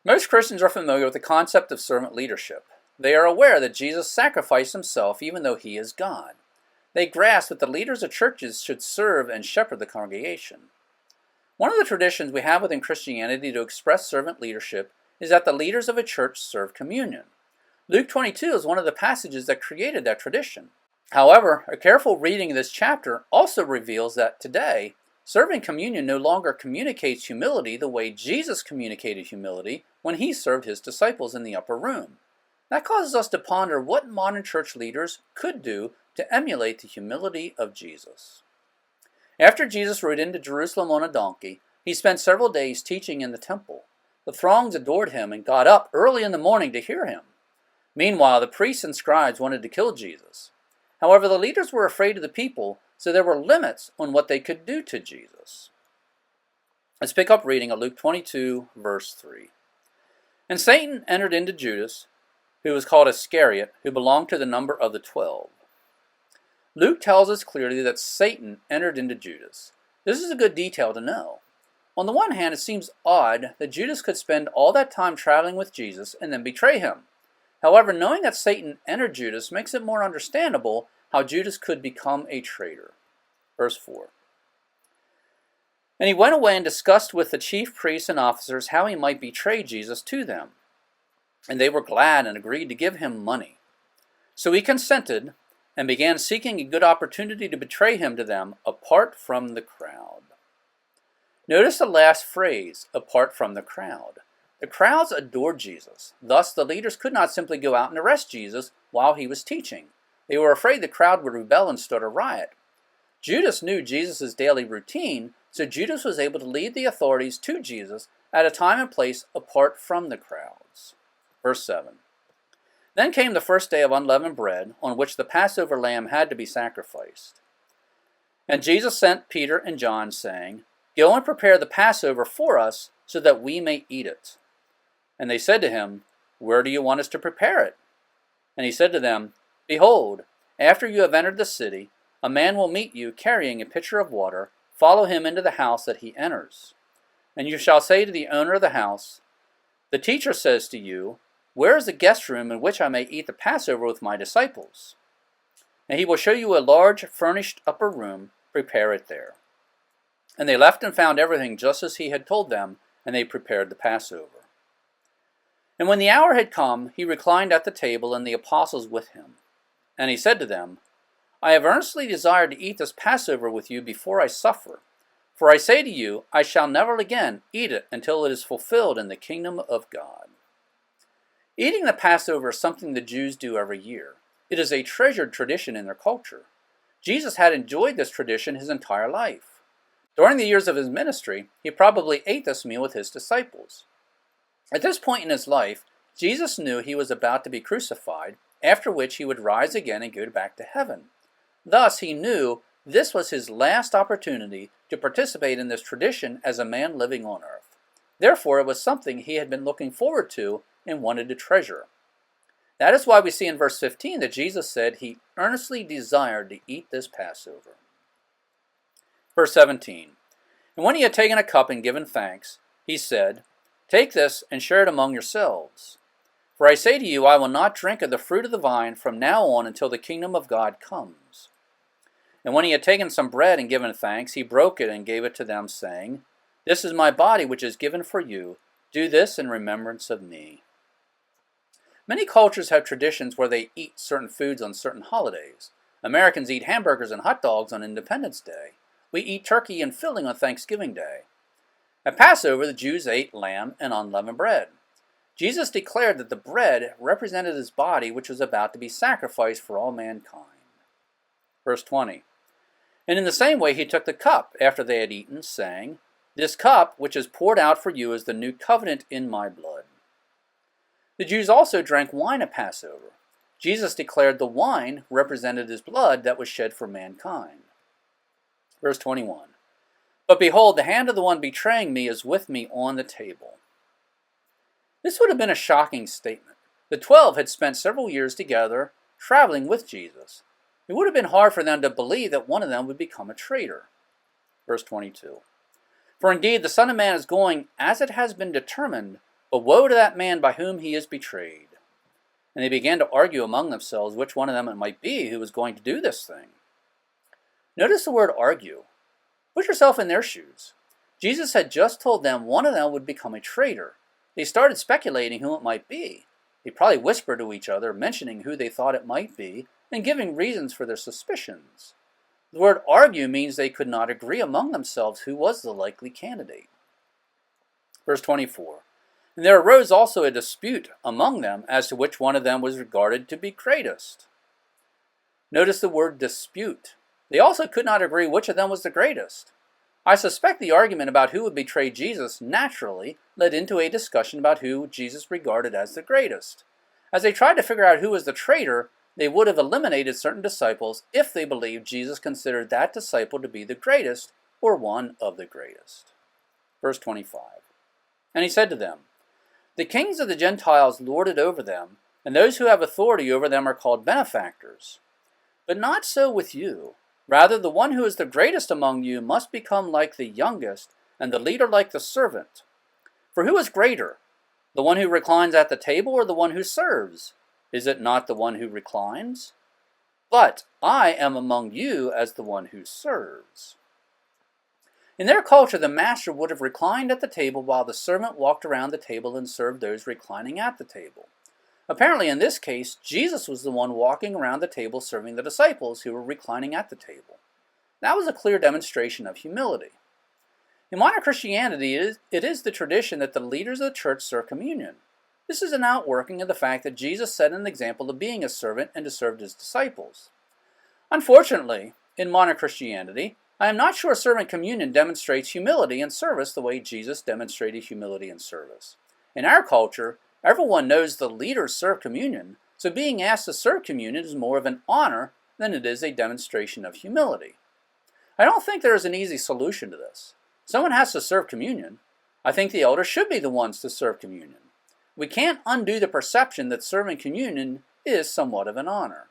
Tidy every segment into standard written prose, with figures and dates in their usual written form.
Most Christians are familiar with the concept of servant leadership. They are aware that Jesus sacrificed himself even though he is God. They grasp that the leaders of churches should serve and shepherd the congregation. One of the traditions we have within Christianity to express servant leadership is that the leaders of a church serve communion. Luke 22 is one of the passages that created that tradition. However, a careful reading of this chapter also reveals that today, serving communion no longer communicates humility the way Jesus communicated humility when he served his disciples in the upper room. That causes us to ponder what modern church leaders could do to emulate the humility of Jesus. After Jesus rode into Jerusalem on a donkey, he spent several days teaching in the temple. The throngs adored him and got up early in the morning to hear him. Meanwhile, the priests and scribes wanted to kill Jesus. However, the leaders were afraid of the people, so there were limits on what they could do to Jesus. Let's pick up reading at Luke 22, verse 3. And Satan entered into Judas, who was called Iscariot, who belonged to the number of the 12. Luke tells us clearly that Satan entered into Judas. This is a good detail to know. On the one hand, it seems odd that Judas could spend all that time traveling with Jesus and then betray him. However, knowing that Satan entered Judas makes it more understandable how Judas could become a traitor. Verse 4. And he went away and discussed with the chief priests and officers how he might betray Jesus to them. And they were glad and agreed to give him money. So he consented and began seeking a good opportunity to betray him to them apart from the crowd. Notice the last phrase, apart from the crowd. The crowds adored Jesus. Thus, the leaders could not simply go out and arrest Jesus while he was teaching. They were afraid the crowd would rebel and start a riot. Judas knew Jesus' daily routine, so Judas was able to lead the authorities to Jesus at a time and place apart from the crowds. Verse 7. Then came the first day of unleavened bread, on which the Passover lamb had to be sacrificed. And Jesus sent Peter and John, saying, Go and prepare the Passover for us, so that we may eat it. And they said to him, Where do you want us to prepare it? And he said to them, Behold, after you have entered the city, a man will meet you carrying a pitcher of water. Follow him into the house that he enters. And you shall say to the owner of the house, The teacher says to you, Where is the guest room in which I may eat the Passover with my disciples? And he will show you a large furnished upper room. Prepare it there. And they left and found everything just as he had told them, and they prepared the Passover. And when the hour had come, he reclined at the table, and the apostles with him. And he said to them, I have earnestly desired to eat this Passover with you before I suffer. For I say to you, I shall never again eat it until it is fulfilled in the kingdom of God. Eating the Passover is something the Jews do every year. It is a treasured tradition in their culture. Jesus had enjoyed this tradition his entire life. During the years of his ministry, he probably ate this meal with his disciples. At this point in his life, Jesus knew he was about to be crucified, after which he would rise again and go back to heaven. Thus, he knew this was his last opportunity to participate in this tradition as a man living on earth. Therefore, it was something he had been looking forward to and wanted to treasure. That is why we see in verse 15 that Jesus said he earnestly desired to eat this Passover. Verse 17. And when he had taken a cup and given thanks, he said, Take this and share it among yourselves. For I say to you, I will not drink of the fruit of the vine from now on until the kingdom of God comes. And when he had taken some bread and given thanks, he broke it and gave it to them, saying, This is my body which is given for you. Do this in remembrance of me. Many cultures have traditions where they eat certain foods on certain holidays. Americans eat hamburgers and hot dogs on Independence Day. We eat turkey and filling on Thanksgiving Day. At Passover, the Jews ate lamb and unleavened bread. Jesus declared that the bread represented his body, which was about to be sacrificed for all mankind. Verse 20. And in the same way he took the cup after they had eaten, saying, This cup, which is poured out for you, is the new covenant in my blood. The Jews also drank wine at Passover. Jesus declared the wine represented his blood that was shed for mankind. Verse 21. But behold, the hand of the one betraying me is with me on the table. This would have been a shocking statement. The 12 had spent several years together, traveling with Jesus. It would have been hard for them to believe that one of them would become a traitor. Verse 22. For indeed the Son of Man is going as it has been determined, But woe to that man by whom he is betrayed. And they began to argue among themselves which one of them it might be who was going to do this thing. Notice the word argue. Put yourself in their shoes. Jesus had just told them one of them would become a traitor. They started speculating who it might be. They probably whispered to each other, mentioning who they thought it might be, and giving reasons for their suspicions. The word argue means they could not agree among themselves who was the likely candidate. Verse 24. And there arose also a dispute among them as to which one of them was regarded to be greatest. Notice the word dispute. They also could not agree which of them was the greatest. I suspect the argument about who would betray Jesus naturally led into a discussion about who Jesus regarded as the greatest. As they tried to figure out who was the traitor, they would have eliminated certain disciples if they believed Jesus considered that disciple to be the greatest or one of the greatest. Verse 25. And he said to them, the kings of the Gentiles lord it over them, and those who have authority over them are called benefactors. But not so with you. Rather, the one who is the greatest among you must become like the youngest, and the leader like the servant. For who is greater, the one who reclines at the table or the one who serves? Is it not the one who reclines? But I am among you as the one who serves. In their culture, the master would have reclined at the table while the servant walked around the table and served those reclining at the table. Apparently, in this case, Jesus was the one walking around the table serving the disciples who were reclining at the table. That was a clear demonstration of humility. In modern Christianity, it is the tradition that the leaders of the church serve communion. This is an outworking of the fact that Jesus set an example of being a servant and to serve his disciples. Unfortunately, in modern Christianity, I am not sure serving communion demonstrates humility and service the way Jesus demonstrated humility and service. In our culture, everyone knows the leaders serve communion, so being asked to serve communion is more of an honor than it is a demonstration of humility. I don't think there is an easy solution to this. Someone has to serve communion. I think the elders should be the ones to serve communion. We can't undo the perception that serving communion is somewhat of an honor.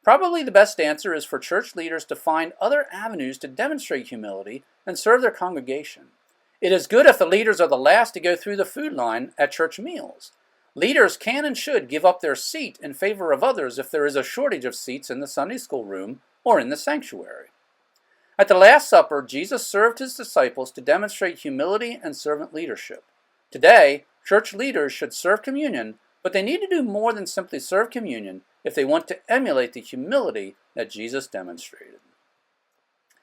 Probably the best answer is for church leaders to find other avenues to demonstrate humility and serve their congregation. It is good if the leaders are the last to go through the food line at church meals. Leaders can and should give up their seat in favor of others if there is a shortage of seats in the Sunday school room or in the sanctuary. At the Last Supper, Jesus served his disciples to demonstrate humility and servant leadership. Today, church leaders should serve communion, but they need to do more than simply serve communion if they want to emulate the humility that Jesus demonstrated.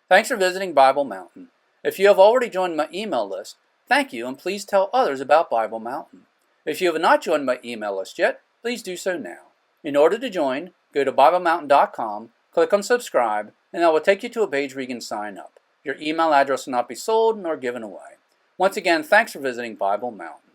Thanks for visiting Bible Mountain. If you have already joined my email list, thank you, and please tell others about Bible Mountain. If you have not joined my email list yet, please do so now. In order to join, go to BibleMountain.com, click on subscribe, and that will take you to a page where you can sign up. Your email address will not be sold nor given away. Once again, thanks for visiting Bible Mountain.